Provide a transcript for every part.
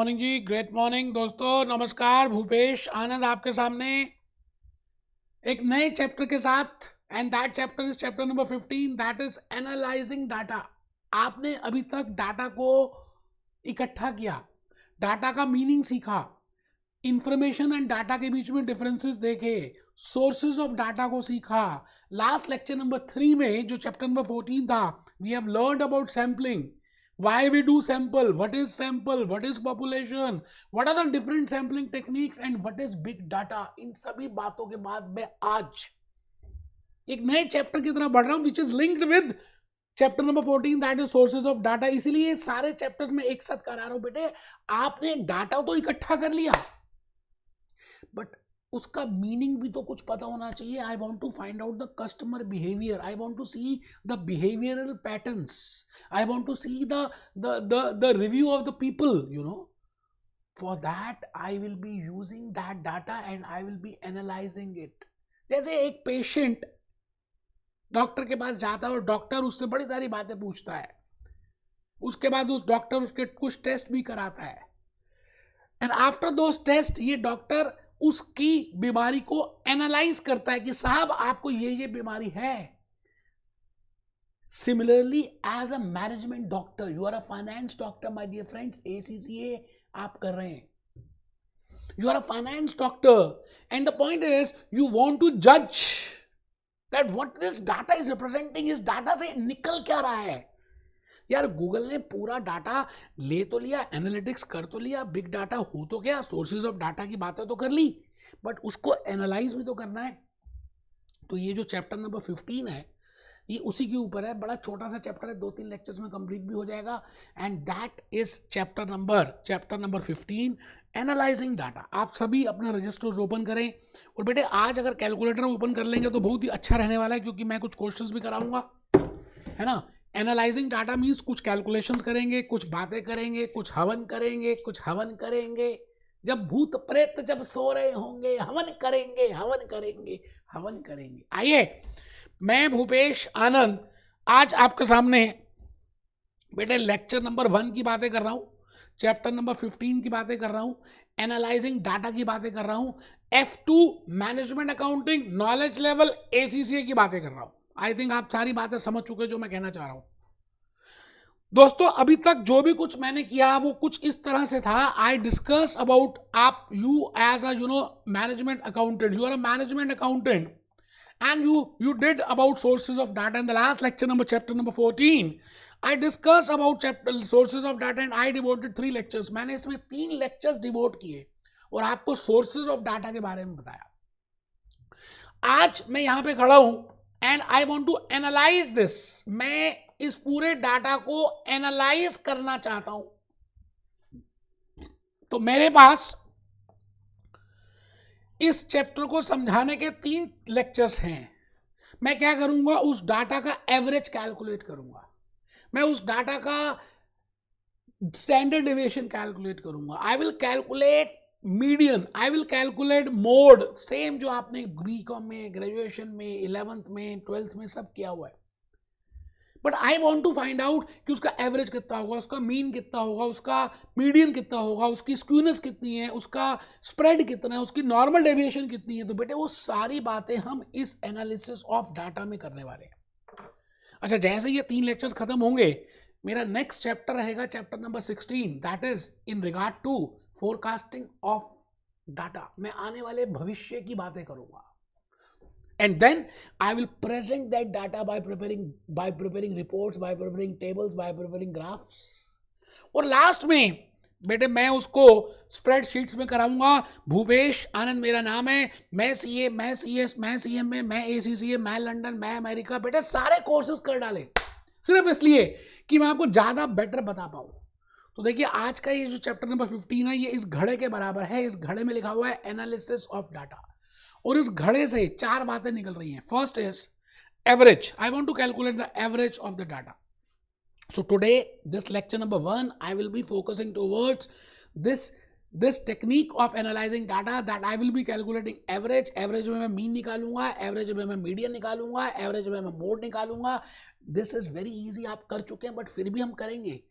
Morning जी, great morning दोस्तों। नमस्कार, भूपेश आनंद आपके सामने एक नए चैप्टर के साथ। And that chapter is chapter number 15, that is analysing data. आपने अभी तक डाटा को इकट्ठा किया, डाटा का मीनिंग सीखा, इंफॉर्मेशन एंड डाटा के बीच में डिफरेंसेस देखे, सोर्सेज ऑफ डाटा को सीखा। लास्ट लेक्चर नंबर 3 में जो चैप्टर नंबर 14 था, we have learned about sampling, why we do sample, what is population, what are the different sampling techniques and what is big data। इन सभी बातों के बाद मैं आज एक नए चैप्टर की तरफ बढ़ रहा हूं, which is linked with chapter number 14, that is sources of data. इसीलिए सारे चैप्टर्स में एक साथ करा रहा हूं। बेटे आपने डाटा तो इकट्ठा कर लिया, बट उसका मीनिंग भी तो कुछ पता होना चाहिए। I want to find out the customer behaviour, I want to see the behavioural patterns, I want to see the review of the people, you know. For that I will be using that data and I will be analysing it. जैसे एक patient doctor के पास जाता है और doctor उससे बड़ी सारी बातें पूछता है, उसके बाद उस डॉक्टर उसके कुछ टेस्ट भी कराता है, एंड आफ्टर दोस टेस्ट ये डॉक्टर उसकी बीमारी को एनालाइज करता है कि साहब आपको ये बीमारी है। Similarly as a management doctor, you are a finance doctor my dear friends, ACCA आप कर रहे हैं, you are a finance doctor and the point is you want to जज that what this data is representing. इस data से निकल क्या रहा है। यार गूगल ने पूरा डाटा ले तो लिया, एनालिटिक्स कर तो लिया, बिग डाटा हो तो क्या, सोर्सेज ऑफ डाटा की बातें तो कर ली, बट उसको एनालाइज भी तो करना है। तो ये जो चैप्टर नंबर 15 है ये उसी के ऊपर है। बड़ा छोटा सा चैप्टर है, 2-3 लेक्चर्स में कंप्लीट भी हो जाएगा। And that is chapter number 15, analysing data. आप सभी अपना रजिस्टर्स ओपन करें, और बेटे आज अगर कैलकुलेटर ओपन कर लेंगे तो बहुत ही अच्छा रहने वाला है, क्योंकि मैं कुछ क्वेश्चंस भी कराऊंगा, है ना। एनालाइजिंग डाटा मीन्स कुछ कैलकुलेशंस करेंगे, कुछ बातें करेंगे, कुछ हवन करेंगे। जब भूत प्रेत जब सो रहे होंगे हवन करेंगे। आइए, मैं भूपेश आनंद आज आपके सामने बेटे लेक्चर नंबर 1 की बातें कर रहा हूं, चैप्टर नंबर 15 की बातें कर रहा हूं, एनालाइजिंग डाटा की बातें कर रहा हूं, F2 management accounting knowledge level ACCA की बातें कर रहा हूं। आई थिंक आप सारी बातें समझ चुके जो मैं कहना चाह रहा हूं। दोस्तों अभी तक जो भी कुछ मैंने किया वो कुछ इस तरह से था। आई डिस्कस अबाउट आप you as a management accountant, you are a management accountant and you did about sources of data in the last lecture number chapter number 14. I discussed about chapter sources of data and I devoted 3 lectures. मैंने इसमें 3 lectures devote किए और आपको sources of data के बारे में बताया। आज मैं यहां पे खड़ा हूं and I want to analyze this। मैं इस पूरे डाटा को एनालाइज करना चाहता हूं। तो मेरे पास इस चैप्टर को समझाने के 3 लेक्चर्स हैं। मैं क्या करूंगा, उस डाटा का एवरेज कैलकुलेट करूंगा, मैं उस डाटा का स्टैंडर्ड डेविएशन कैलकुलेट करूंगा, I will calculate median, I will calculate mode, same जो आपने बीकॉम में, ग्रेजुएशन में, 11th में, 12th में सब किया हुआ है। But I want to find out कि उसका एवरेज कितना होगा, उसका मीन कितना होगा, उसका मीडियन कितना होगा, उसकी स्क्यूनेस कितनी है, उसका स्प्रेड कितना है, उसकी नॉर्मल डेविएशन कितनी है। तो बेटे वो सारी बातें हम इस एनालिसिस ऑफ डाटा में करने वाले हैं। अच्छा, जैसे ये 3 लेक्चर्स खत्म होंगे, मेरा नेक्स्ट चैप्टर रहेगा chapter number 16, that is in regard to forecasting of data. मैं आने वाले भविष्य की बातें करूंगा। And then I will present that data by preparing reports, by preparing tables, by preparing graphs। और लास्ट में बेटे मैं उसको स्प्रेडशीट्स में कराऊंगा। भूपेश आनंद मेरा नाम है, मैं CA, मैं CS, मैं CMA, मैं ACCA, मैं लंदन, मैं अमेरिका। बेटे सारे कोर्सेज कर डाले सिर्फ इसलिए कि मैं आपको ज्यादा बेटर बता पाऊं। तो देखिए आज का ये जो चैप्टर नंबर 15 है ये इस घड़े के बराबर है। इस घड़े में लिखा हुआ है एनालिसिस ऑफ डाटा, और इस घड़े से 4 बातें निकल रही हैं। First is average, I want to calculate the average of the data. So today this lecture number 1 I will be focusing towards this technique of analysing data, that I will be calculating average. Average में मैं mean निकालूंगा, average में मैं median निकालूंगा, average में मैं mode निकालूंगा। This is very easy, आप कर चुके हैं बट फिर भी हम करेंगे।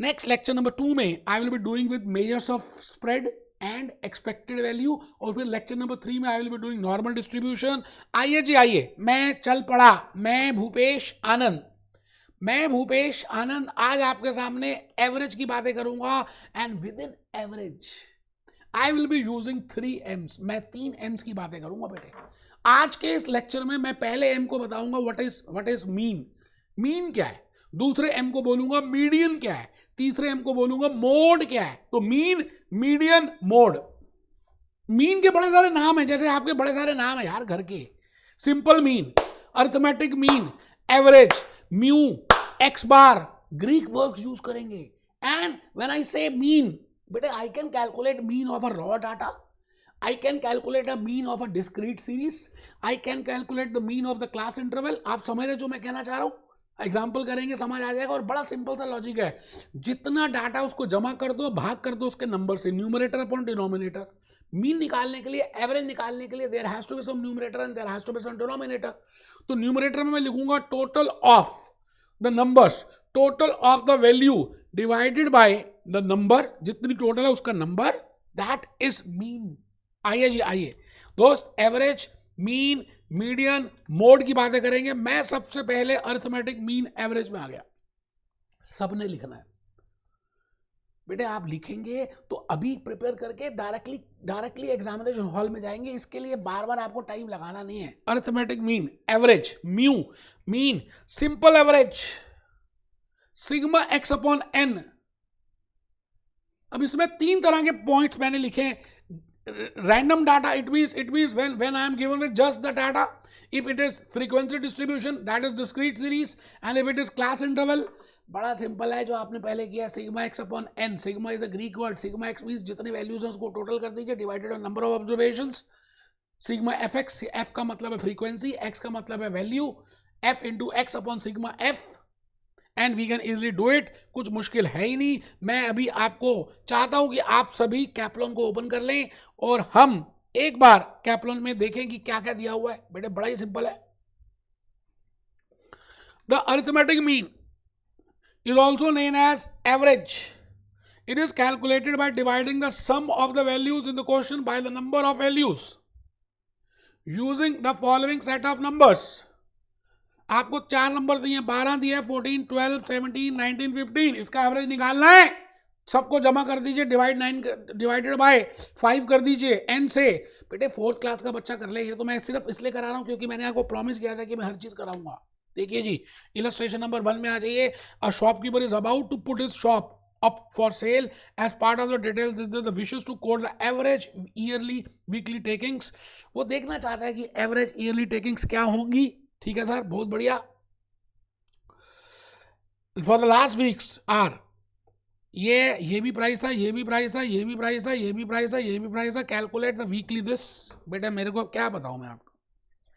नेक्स्ट लेक्चर नंबर 2 में आई will be doing with measures of spread and expected value, और फिर लेक्चर नंबर 3 में आई will be doing normal distribution. आइए जी आइए, मैं चल पड़ा, मैं भूपेश आनंद आज आपके सामने एवरेज की बातें करूंगा। And with in average I will be using 3 M's, मैं 3 M's की बातें करूंगा बेटे। आज के इस लेक्चर में मैं पहले M को बताऊंगा व्हाट इज मीन क्या है, दूसरे M को बोलूंगा मीडियन क्या है, तीसरे M को बोलूंगा मोड क्या है। तो मीन, मीडियन, मोड। मीन के बड़े सारे नाम हैं, जैसे आपके बड़े सारे नाम है यार घर के। Simple mean, arithmetic mean, average, mu, x bar, Greek words use करेंगे। And when I say mean, बेटे I can calculate mean of a raw data, I can calculate a mean of a discrete series, I can calculate the mean of the class interval। आप समझ रहे जो मैं कहना चाह रहा हूँ? एग्जाम्पल करेंगे समझ आ जाएगा। और बड़ा सिंपल सा लॉजिक है, जितना डाटा उसको जमा कर दो, भाग कर दो उसके नंबर से, न्यूमरेटर अपॉन डिनोमिनेटर। मीन निकालने के लिए, एवरेज निकालने के लिए there has to be some numerator and there has to be some denominator. तो न्यूमरेटर में मैं लिखूंगा total of the numbers, total of the value divided by the number, जितनी टोटल है उसका नंबर, दैट इज मीन। आइए जी आइए दोस्त, एवरेज, मीन, मीडियन, मोड की बातें करेंगे। मैं सबसे पहले अर्थमेटिक मीन एवरेज में आ गया। सबने लिखना है बेटे, आप लिखेंगे तो अभी प्रिपेयर करके डायरेक्टली एग्जामिनेशन हॉल में जाएंगे। इसके लिए बार बार आपको टाइम लगाना नहीं है। Arithmetic mean, average, mu, mean, simple average, sigma x upon n. अब इसमें 3 तरह के पॉइंट्स मैंने लिखे। Random data, it means when I am given with just the data. If it is frequency distribution, that is discrete series, and if it is class interval, बड़ा simple है जो आपने पहले किया, sigma x upon n. Sigma is a Greek word, sigma x means जितने values हैं उसको total कर दीजिए, divided on number of observations. Sigma f x, f का मतलब है फ्रीक्वेंसी, एक्स का मतलब है value, f into x upon sigma f, and we can easily do it. कुछ मुश्किल है ही नहीं। मैं अभी आपको चाहता हूं कि आप सभी कैप्लॉन को ओपन कर लें और हम एक बार कैप्लॉन में देखें कि क्या क्या दिया हुआ है। बेटे बड़ा ही सिंपल है। The arithmetic mean is also name as average. It is calculated by dividing the sum of the values in the question by the number of values using the following set of numbers. आपको 4 number दिए, 12 दिए, 14, 12, 17, 19, 15। इसका average निकालना है। सबको जमा कर दीजिए, डिवाइडेड बाय 5 कर दीजिए n से। बेटे 4th क्लास का बच्चा कर ले। ये तो मैं सिर्फ इसलिए करा रहा हूं क्योंकि मैंने आपको प्रॉमिस किया था कि मैं हर चीज कराऊंगा। देखिए जी, इलस्ट्रेशन नंबर 1 में आ जाइए। A shopkeeper is about to put his shop up for sale. As part of the details, the wishes to quote the average yearly weekly takings। वो देखना चाहता है कि एवरेज ईयरली टेकिंग्स क्या होंगी। ठीक है सर, बहुत बढ़िया। For the last weeks are, ये भी प्राइस था, ये भी प्राइस था, ये भी प्राइस था, ये भी प्राइस था, ये भी प्राइस था। Calculate the weekly this. बेटा मेरे को क्या बताऊं मैं आपको,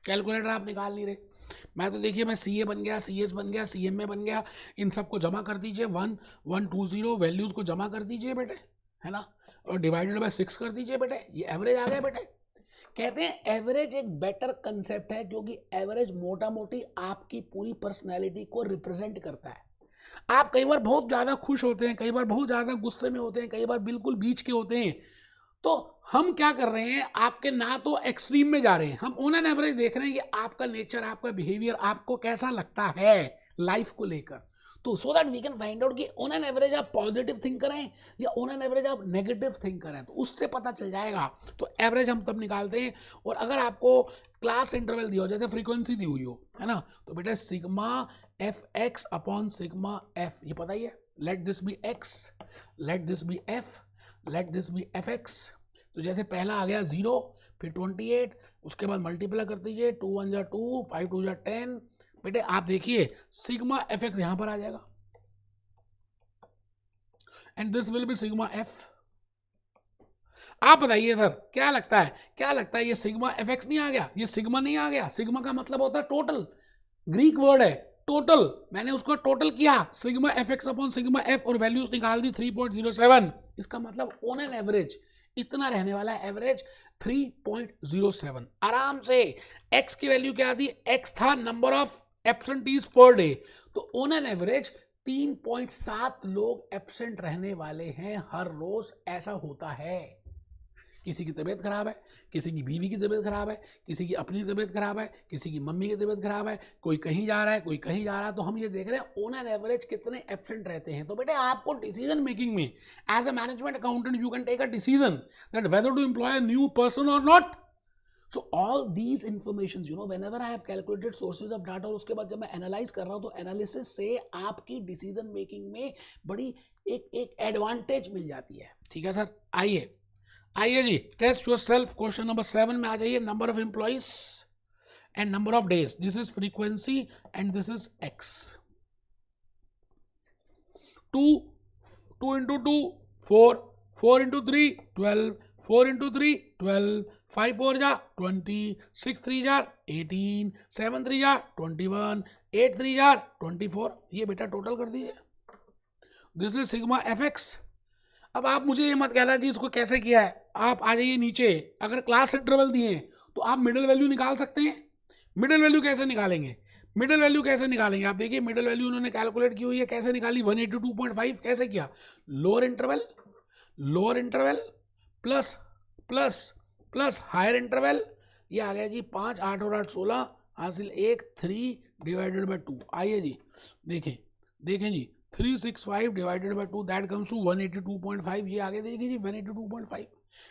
कैलकुलेटर आप निकाल नहीं रहे। मैं तो देखिए, मैं CA बन गया, CS बन गया, CMA बन गया। इन सबको जमा कर दीजिए, 1 1 2 0 वैल्यूज को जमा कर दीजिए बेटे, है ना, और डिवाइडेड बाय 6 कर दीजिए बेटे। ये एवरेज आ गया बेटे। कहते हैं एवरेज एक बेटर कंसेप्ट है क्योंकि एवरेज मोटा मोटी आपकी पूरी पर्सनैलिटी को रिप्रेजेंट करता है। आप कई बार बहुत ज़्यादा खुश होते हैं, कई बार बहुत ज़्यादा गुस्से में होते हैं, कई बार बिल्कुल बीच के होते हैं। तो हम क्या कर रहे हैं, आपके ना तो एक्सट्रीम में जा रहे हैं, हम ऑन एन एवरेज देख रहे हैं कि आपका नेचर, आपका बिहेवियर आपको कैसा लगता है लाइफ को लेकर। तो so that we can find out कि ऑन एन एवरेज आप पॉजिटिव थिंक करें या ऑन एन एवरेज आप नेगेटिव थिंक करें, तो उससे पता चल जाएगा। तो एवरेज हम तब निकालते हैं। और अगर आपको क्लास इंटरवल दिया हो, जैसे फ्रीक्वेंसी दी हुई हो, है ना, तो बेटा sigma f x upon sigma f, ये पता ही है। Let this be x, let this be f, let this be f x. तो जैसे पहला आ गया 0, फिर 28, उसके बाद मल्टीप्लाई कर दीजिए, 2 1 जा 2, 5 2 जा 10। बेटे आप देखिए सिग्मा एफ एक्स यहां पर आ जाएगा, and this will be sigma F. आप बताइए सर क्या लगता है, क्या लगता है, ये सिग्मा एफ एक्स नहीं आ गया, ये सिग्मा नहीं आ गया। सिग्मा का मतलब होता है टोटल, ग्रीक वर्ड है टोटल। मैंने उसको टोटल किया, sigma f x upon sigma F, और वैल्यूज निकाल दी 3.07। इसका मतलब ऑन एन एवरेज इतना रहने वाला है, एवरेज 3.07 आराम से। एक्स की वैल्यू क्या थी, एक्स था number of absentees per day, तो ऑन एन एवरेज 3.7 लोग एब्सेंट रहने वाले हैं हर रोज, ऐसा होता है। किसी की तबीयत खराब है, किसी की बीवी की तबीयत खराब है, किसी की अपनी तबीयत खराब है, किसी की मम्मी की तबीयत खराब है, कोई कहीं जा रहा है, कोई कहीं जा रहा है, तो हम ये देख रहे हैं ऑन एन एवरेज कितने एब्सेंट रहते हैं। तो बेटे आपको डिसीजन मेकिंग में as a management accountant you can take a decision that whether to employ a new person और not. So all these informations, whenever I have calculated sources of data और उसके बाद जब मैं एनालाइज कर रहा हूँ, तो एनालिसिस से आपकी डिसीजन मेकिंग में बड़ी एक एडवांटेज मिल जाती है। ठीक है सर, आइए जी, test yourself. Question number 7 में आ जाइए। Number of employees and number of days, this is frequency and this is x. 2 into 2 4, 4 into 3 12, 4 into 3 12, 5 4 जा 20, 6 3 जा 18, 7 3 जा 21, 8 3 जा 24। ये बेटा टोटल कर दीजिए। This is sigma f x. अब आप मुझे ये मत कहना जी इसको कैसे किया है। आप आ जाइए नीचे, अगर क्लास इंटरवल दिए तो आप मिडिल वैल्यू निकाल सकते हैं। मिडिल वैल्यू कैसे निकालेंगे? आप देखिए, मिडिल वैल्यू उन्होंने कैलकुलेट की हुई है। कैसे निकाली? 182.5। कैसे किया? Lower interval plus plus plus higher interval. ये आ गया जी 5 8 और 8 16 हासिल 1 3 डिवाइडेड बाय 2। आइए जी देखें जी 365 divided by 2 that comes to 182.5। ये आगे देखिए जी 182.5।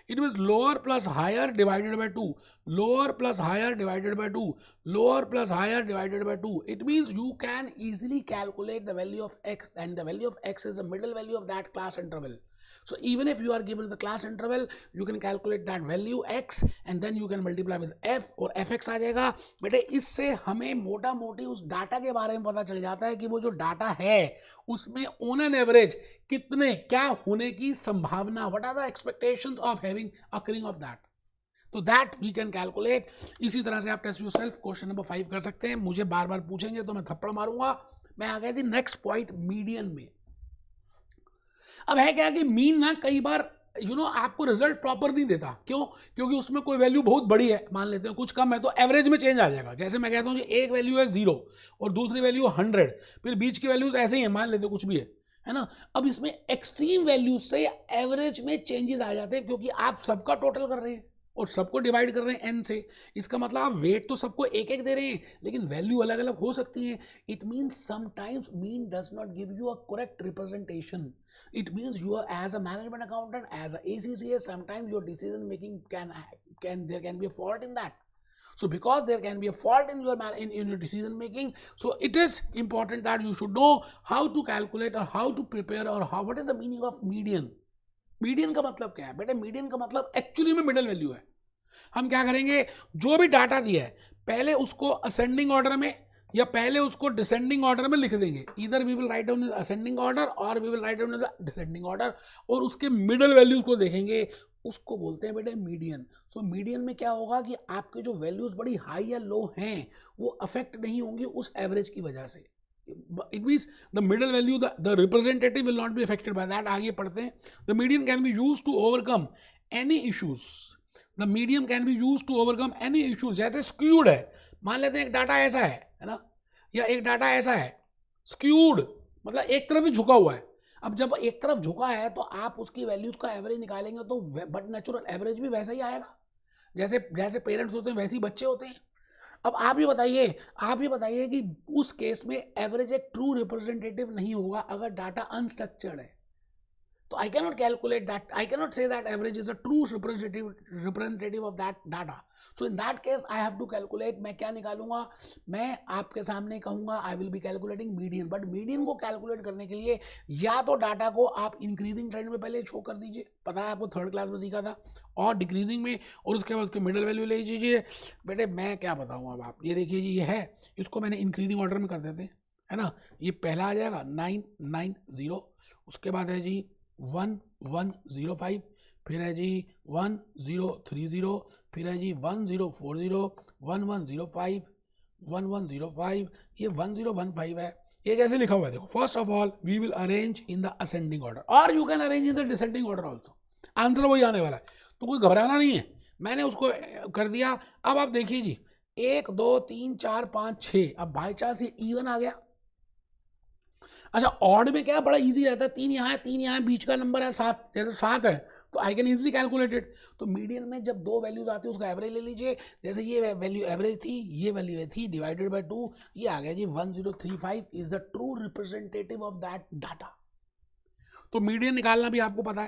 It means lower plus higher divided by 2, lower plus higher divided by 2, lower plus higher divided by 2. It means you can easily calculate the value of x, and the value of x is the middle value of that class interval. So even if you are given the class interval, you can calculate that value x and then you can multiply with f और fx आ जाएगा। बेटे इससे हमें मोटा मोटी उस data के बारे में पता चल जाता है कि वो जो डाटा है उसमें ऑन एन एवरेज कितने क्या होने की संभावना, what are the expectations of having occurring of that, तो दैट वी कैन कैलकुलेट। इसी तरह से आप टेस्ट योरसेल्फ क्वेश्चन नंबर 5 कर सकते हैं। मुझे बार बार पूछेंगे तो मैं थप्पड़ मारूंगा। मैं आ गया थी नेक्स्ट पॉइंट, मीडियन में। अब है क्या कि मीन ना कई बार आपको रिजल्ट प्रॉपर नहीं देता। क्यों? क्योंकि उसमें कोई वैल्यू बहुत बड़ी है, मान लेते हैं कुछ कम है, तो एवरेज में चेंज आ जाएगा। जैसे मैं कहता हूँ कि एक वैल्यू है 0 और दूसरी वैल्यू 100, फिर बीच की वैल्यूज ऐसे ही है, मान लेते हैं कुछ भी है ना। अब इसमें एक्सट्रीम वैल्यूज से एवरेज में चेंजेस आ जाते हैं, क्योंकि आप सबका टोटल कर रहे हैं और सबको डिवाइड कर रहे हैं n से। इसका मतलब आप वेट तो सबको एक एक दे रहे हैं, लेकिन वैल्यू अलग अलग हो सकती है। It means sometimes mean does not give you a correct representation. It means you are, as a management accountant, as a ACCA, sometimes your decision making there can be a fault in that. So because there can be a fault in your decision making, so it is important that you should know how to calculate or how to prepare or what is the meaning of median. Median का मतलब क्या है? बेटे median का मतलब actually में middle value है। हम क्या करेंगे, जो भी डाटा दिया है पहले उसको असेंडिंग ऑर्डर में या पहले उसको डिसेंडिंग ऑर्डर में लिख देंगे। इधर we will write down in ascending order और we will write down in the descending order, और उसके मिडिल वैल्यूज को देखेंगे, उसको बोलते हैं बेटे मीडियन। सो मीडियन में क्या होगा कि आपके जो वैल्यूज बड़ी हाई या लो हैं वो अफेक्ट नहीं होंगी उस एवरेज की वजह से। It means the middle value, the representative will not be affected by that. आगे पढ़ते हैं। The median can be used to overcome any issues. The median can be used to overcome any issues. जैसे skewed है, मान लेते हैं एक data ऐसा है ना, या एक डाटा ऐसा है skewed, मतलब एक तरफ ही झुका हुआ है। अब जब एक तरफ झुका है तो आप उसकी वैल्यूज का एवरेज निकालेंगे तो बट नेचुरल एवरेज भी वैसा ही आएगा। जैसे जैसे पेरेंट्स होते हैं वैसे ही बच्चे होते हैं। अब आप ये बताइए कि उस केस में एवरेज एक ट्रू रिप्रेजेंटेटिव नहीं होगा अगर डाटा अनस्ट्रक्चर्ड है। तो I can not calculate that, I can not say that average is a true representative of that data. So in that case I have to calculate. मैं क्या निकालूंगा? मैं आपके सामने कहूंगा I will be calculating median. But median को calculate करने के लिए या तो डाटा को आप इंक्रीजिंग ट्रेंड में पहले शो कर दीजिए, पता है आपको थर्ड क्लास में सीखा था, और डिक्रीजिंग में, और उसके बाद उसके मिडिल वैल्यू ले लीजिए। बेटे मैं क्या बताऊँ, अब आप ये देखिए जी, ये है, इसको मैंने इंक्रीजिंग ऑर्डर में कर देते है ना। ये पहला आ जाएगा 990, उसके बाद है जी 1105, फिर है जी 1030, फिर है जी 1040, 1105, 1105, ये 1015 है। ये कैसे लिखा हुआ है देखो। First of all we will arrange in the ascending order और you can arrange in the descending order also. Answer वही आने वाला है, तो कोई घबराना नहीं है। मैंने उसको कर दिया। अब आप देखिए जी 1 2 3 4 5 6, अब बाई चांस ये इवन आ गया, अच्छा ऑड में क्या बड़ा इजी रहता है, 3 यहाँ है 3 यहाँ है, बीच का नंबर है 7, जैसे 7 है तो I can easily calculate it. तो मीडियन में जब दो वैल्यूज आती है उसका एवरेज ले लीजिए, जैसे ये वैल्यू एवरेज थी, ये वैल्यू थी, डिवाइडेड बाय 2, ये आ गया जी 1035 is the true representative of that data. तो मीडियन निकालना भी आपको पता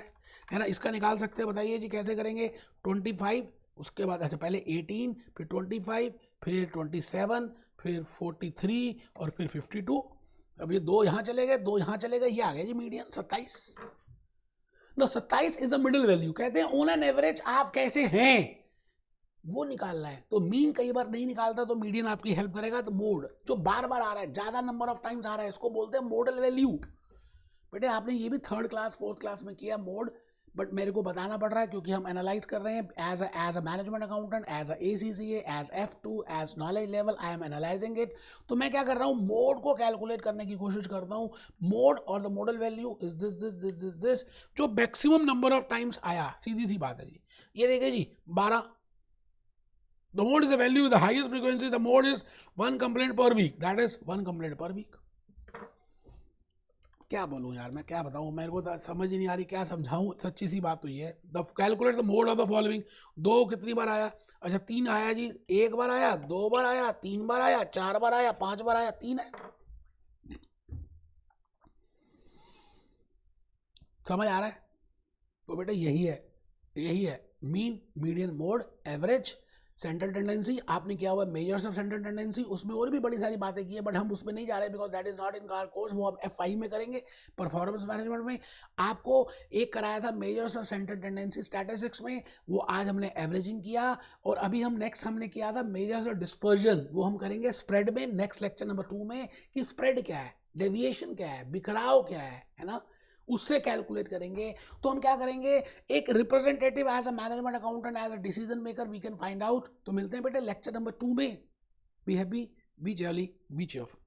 है ना, इसका निकाल सकते हैं, बताइए जी कैसे करेंगे। 25, उसके बाद अच्छा पहले 18, फिर 25, फिर 27, फिर 43 और फिर 52। अब ये 2 यहाँ चले गए, 2 यहाँ चले गए, ये आ गया जी median 27। No 27 is a middle value. कहते हैं ऑन एन एवरेज आप कैसे हैं वो निकालना है। तो मीन कई बार नहीं निकालता तो मीडियन आपकी हेल्प करेगा। तो मोड जो बार बार आ रहा है, ज्यादा नंबर ऑफ टाइम्स आ रहा है, इसको बोलते हैं मोडल वैल्यू। बेटे आपने ये भी 3rd क्लास 4th क्लास में किया मोड, बट मेरे को बताना पड़ रहा है क्योंकि हम एनालाइज कर रहे हैं as a management accountant, as a ACCA, as F2, as knowledge level, I am analysing it. तो मैं क्या कर रहा हूँ, मोड को कैलकुलेट करने की कोशिश करता हूँ। मोड और the model value is this this this this this, जो मैक्सिमम नंबर ऑफ टाइम्स आया, सीधी सी बात है जी। ये देखिए जी 12, the mode is the value with the highest frequency, the mode is 1 complaint per week, that is 1 complaint per week। क्या बोलूं यार, मैं क्या बताऊं, मेरे को तो समझ ही नहीं आ रही क्या समझाऊं, सच्ची सी बात तो ये है। The calculate the mode of the following. 2 कितनी बार आया, अच्छा 3 आया जी, 1 बार आया, 2 बार आया, 3 बार आया, 4 बार आया, 5 बार आया, 3 है। समझ आ रहा है? तो बेटा यही है mean, median, mode, average, central tendency. आपने किया हुआ मेजर्स ऑफ सेंट्रल टेंडेंसी, उसमें और भी बड़ी सारी बातें की है बट हम उसमें नहीं जा रहे because that is not in our course. वो हम F5 में करेंगे, परफॉर्मेंस मैनेजमेंट में। आपको एक कराया था measures of central tendency statistics में, वो आज हमने एवरेजिंग किया। और अभी हम नेक्स्ट हमने किया था मेजर्स ऑफ डिस्पर्जन, वो हम करेंगे स्प्रेड में, नेक्स्ट लेक्चर नंबर 2 में, कि स्प्रेड क्या है, डेविएशन क्या है, बिखराव क्या है ना, उससे कैलकुलेट करेंगे। तो हम क्या करेंगे, एक representative as a management accountant, as a decision maker we can find out. तो मिलते हैं बेटे लेक्चर नंबर 2 में। Be happy, be jolly, be cheerful.